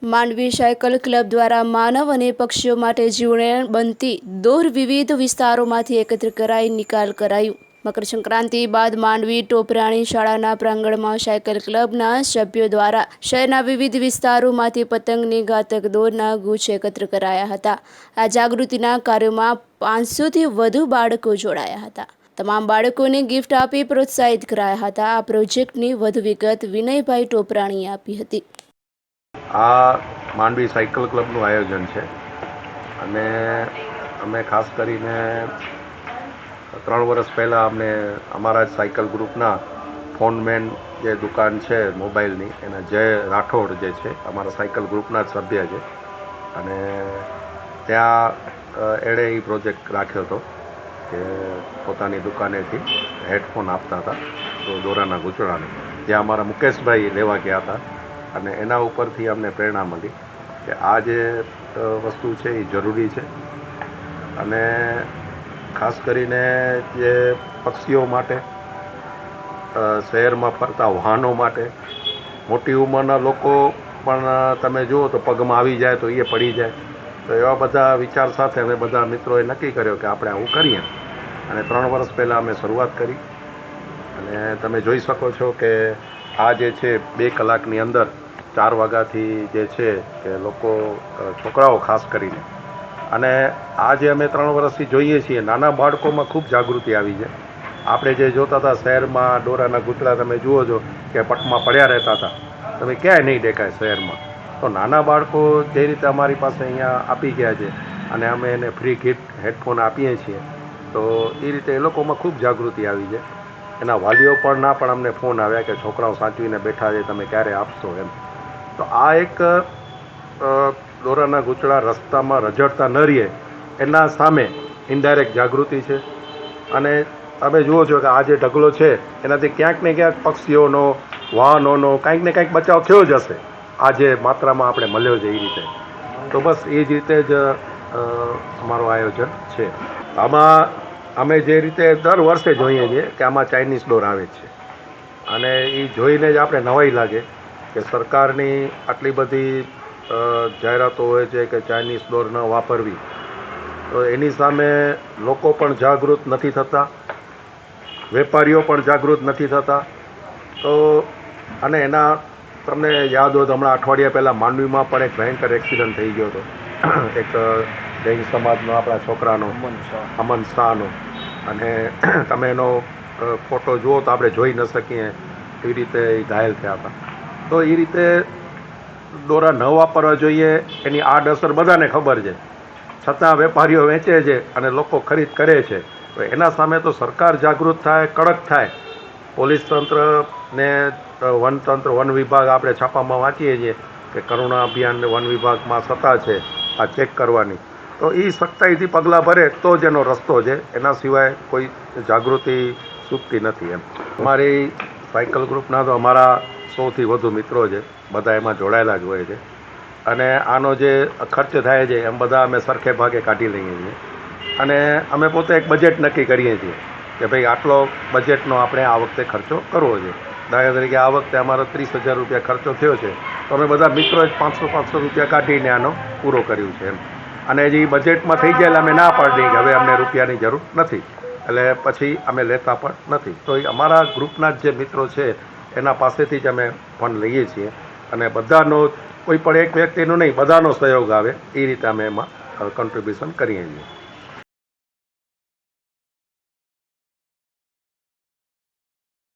Mandvi cycle club દ્વારા માનવ અને પક્ષીઓ માટે જીવલેણ બનતી દોર વિવિધ વિસ્તારોમાંથી એકત્ર કરાઈ નિકાલ કરાયું। મકર સંક્રાંતિ બાદ માંડવી ટોપરાણી શાળાના પ્રાંગણમાં સાયકલ ક્લબના સભ્યો દ્વારા શહેરના વિવિધ વિસ્તારોમાંથી પતંગની ઘાતક દોરના ગુચ્છ એકત્ર કરાયા હતા। આ જાગૃતિના કાર્યોમાં 500થી વધુ બાળકો જોડાયા હતા। તમામ બાળકોને ગિફ્ટ આપી પ્રોત્સાહિત કરાયા હતા। આ પ્રોજેક્ટની વધુ વિગત વિનયભાઈ ટોપરાણીએ આપી હતી। આ માંડવી સાયકલ ક્લબનું આયોજન છે અને અમે ખાસ કરીને 3 વર્ષ પહેલાં અમને અમારા જ સાયકલ ગ્રુપના ફોનમેન જે દુકાન છે મોબાઈલની એના જય રાઠોડ જે છે અમારા સાયકલ ગ્રુપના જ સભ્ય છે અને ત્યાં એણે એ પ્રોજેક્ટ રાખ્યો હતો કે પોતાની દુકાનેથી હેડફોન આપતા હતા તો દોરાના ગૂંચળાને, જ્યાં અમારા મુકેશભાઈ લેવા ગયા હતા અને એના ઉપરથી અમને પ્રેરણા મળી કે આ જે વસ્તુ છે એ જરૂરી છે અને ખાસ કરીને જે પક્ષીઓ માટે, શહેરમાં ફરતા વાહનો માટે, મોટી ઉંમરના લોકો પણ તમે જુઓ તો પગમાં આવી જાય તો એ પડી જાય, તો એવા બધા વિચાર સાથે અમે બધા મિત્રોએ નક્કી કર્યો કે આપણે આવું કરીએ અને 3 વર્ષ પહેલાં અમે શરૂઆત કરી અને તમે જોઈ શકો છો કે આ જે છે 2 કલાકની અંદર 4 વાગ્યાથી જે છે કે લોકો, છોકરાઓ ખાસ કરીને, અને આ જે અમે 3 વર્ષથી જોઈએ છીએ નાના બાળકોમાં ખૂબ જાગૃતિ આવી છે। આપણે જે જોતા હતા શહેરમાં દોરાના ગૂંચળા તમે જુઓ છો કે પટમાં પડ્યા રહેતા હતા, તમે ક્યાંય નહીં દેખાય શહેરમાં, તો નાના બાળકો જે રીતે અમારી પાસે અહીંયા આપી ગયા છે અને અમે એને ફ્રી ગિફ્ટ હેડફોન આપીએ છીએ તો એ રીતે એ લોકોમાં ખૂબ જાગૃતિ આવી છે। એના વાલીઓ પણ અમને ફોન આવ્યા કે છોકરાઓ સાચવીને બેઠા છે, તમે ક્યારે આપશો એમ। તો આ એક દોરાના ગૂંચળા રસ્તામાં રઝળતા ન રહીએ એના સામે ઇનડાયરેક્ટ જાગૃતિ છે અને તમે જુઓ છો કે આ જે ઢગલો છે એનાથી ક્યાંક ને ક્યાંક પક્ષીઓનો, વાહનોનો કંઈક ને કંઈક બચાવ થયો જ હશે, આ જે માત્રામાં આપણે મળ્યો છે એ રીતે। તો બસ એ જ રીતે જ અમારું આયોજન છે। આમાં અમે જે રીતે દર વર્ષે જોઈએ છીએ કે આમાં ચાઇનીઝ ડોર આવે છે અને એ જોઈને જ આપણે નવાઈ લાગે કે સરકારની આટલી બધી જાહેરાતો હોય છે કે ચાઇનીઝ ડોર ન વાપરવી, તો એની સામે લોકો પણ જાગૃત નથી થતા, વેપારીઓ પણ જાગૃત નથી થતા। તો અને એના તમને યાદ હોય તો હમણાં અઠવાડિયા પહેલાં માંડવીમાં પણ એક ભયંકર એક્સિડન્ટ થઈ ગયો હતો એક જૈન સમાજનો આપણા છોકરાનો, અમન શાહનો, અને તમે એનો ફોટો જુઓ તો આપણે જોઈ ન શકીએ એવી રીતે એ ઘાયલ થયા હતા। તો એ રીતે દોરા ન વાપરવા જોઈએ એની આડઅસર બધાને ખબર છે, છતાં વેપારીઓ વેચે છે અને લોકો ખરીદ કરે છે। તો એના સામે તો સરકાર જાગૃત થાય, કડક થાય, પોલીસ તંત્ર ને વનતંત્ર, વન વિભાગ, આપણે છાપામાં વાંચીએ છીએ કે કરુણા અભિયાન વન વિભાગમાં સત્તા છે આ ચેક કરવાની, તો એ સખ્તાઈથી પગલાં ભરે તો જ એનો રસ્તો છે, એના સિવાય કોઈ જાગૃતિ ચૂકતી નથી એમ। અમારી સાયકલ ગ્રુપના તો અમારા 100થી વધુ મિત્રો છે, બધા એમાં જોડાયેલા જ હોય છે અને આનો જે ખર્ચ થાય છે એમ બધા અમે સરખે ભાગે કાઢી લઈએ છીએ અને અમે પોતે એક બજેટ નક્કી કરીએ છીએ કે ભાઈ આટલો બજેટનો આપણે આ વખતે ખર્ચો કરવો છે। દાખલા તરીકે આ વખતે અમારો 30,000 રૂપિયા ખર્ચો થયો છે તો અમે બધા મિત્રોએ 500 રૂપિયા કાઢીને આનો પૂરો કર્યું છે એમ, અને જે બજેટમાં થઈ જાય એટલે અમે ના પાડી દઈએ કે હવે અમને રૂપિયાની જરૂર નથી, એટલે પછી અમે લેતા પણ નથી। તો એ અમારા ગ્રુપના જ જે મિત્રો છે એના પાસેથી જ અમે ફંડ લઈએ છીએ અને બધાનો, કોઈ પણ એક વ્યક્તિનો નહીં, બધાનો સહયોગ આવે એ રીતે અમે એમાં કન્ટ્રીબ્યુશન કરીએ છીએ।